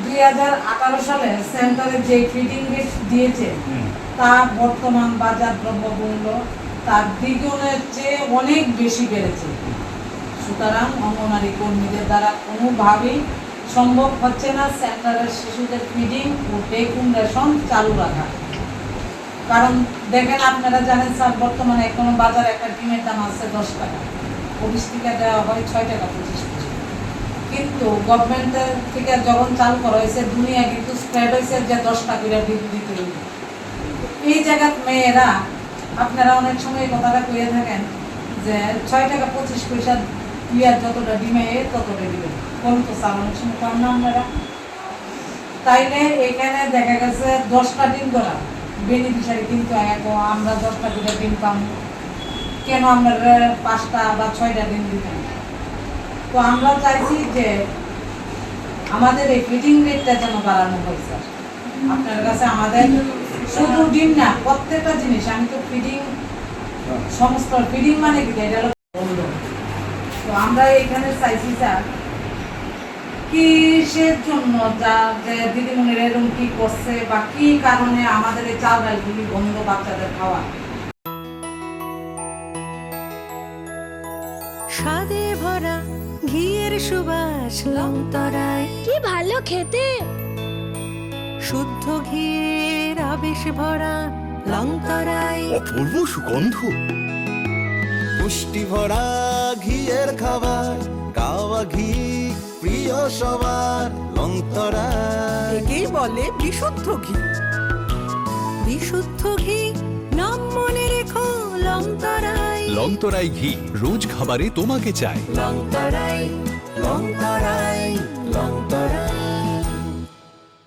2018 সালে সেন্টারে যে ফিডিং রেট দিয়েছে তা বর্তমান বাজার দ্রব্যমূল্য তার দ্বিগুণের চেয়ে অনেক বেশি বেড়েছে। সুতরাং অঙ্গনারী কর্মীদের দ্বারা কোনোভাবেই সম্ভব হচ্ছে না সেন্টারের শিশুদের ফিডিং ও টেক হোম রেশন চালু রাখা। কারণ দেখেন, আপনারা জানেন স্যার, বর্তমানে কোনো বাজারে একটা ডিমের দাম আছে 10 টাকা, অফিস থেকে দেওয়া হয় 6 টাকা 25 পয়সা। কিন্তু গভর্নমেন্টের থেকে যখন চালু করা হয়েছে, দুনিয়া কিন্তু স্প্রেড হয়েছে যে 10 টাকা করে দিতে হবে। এই জায়গার মেয়েরা, আপনারা অনেক সময় কথাটা কইয়া থাকেন যে 6 টাকা 25 পয়সা ইয়ার যতটা ডিমে ততটা দিবেন, কোন তো স্যার অনেক সময় কম না আপনারা। তাইলে এখানে দেখা গেছে 10টা ডিম করা বেনিফিশিয়ারি, কিন্তু আমরা 10টা করে ডিম পাম, কেন আমরা 5টা বা 6টা ডিম দিতাম? তো আমরা চাইছি যে আমাদের এই ফিডিং রেটটা যেন বাড়ানো হয় স্যার। আপনার কাছে আমাদের শুধু ডিম না, প্রত্যেকটা জিনিস, আমি তো ফিডিং সমস্ত ফিডিং মানে কি এটা হলো বন্ধ। তো আমরা এখানে চাইছি স্যার, কিসের জন্য যা যে দিদিমণির এরকম কি করছে বা কি কারণে আমাদের এই চাল ডালগুলি বন্ধ বাচ্চাদের খাওয়া। স্বাদে ভরা ঘিয়ের সুবাস লংতরায়, কি ভালো খেতে। শুদ্ধ ঘিয়ের আবেশ ভরা লংতরায়, অপূর্ব সুগন্ধ, পুষ্টি ভরা ঘিয়ের খাবার, গাওয়া ঘি প্রিয় সবার লংতরায়। একেই বলে বিশুদ্ধ ঘি। বিশুদ্ধ ঘি নাম মনে রেখো লংতরায়। লংতরাই ঘি রোজ খাবারে তোমাকে চাই। লংতরায়, লংতরায়, লংতরায়।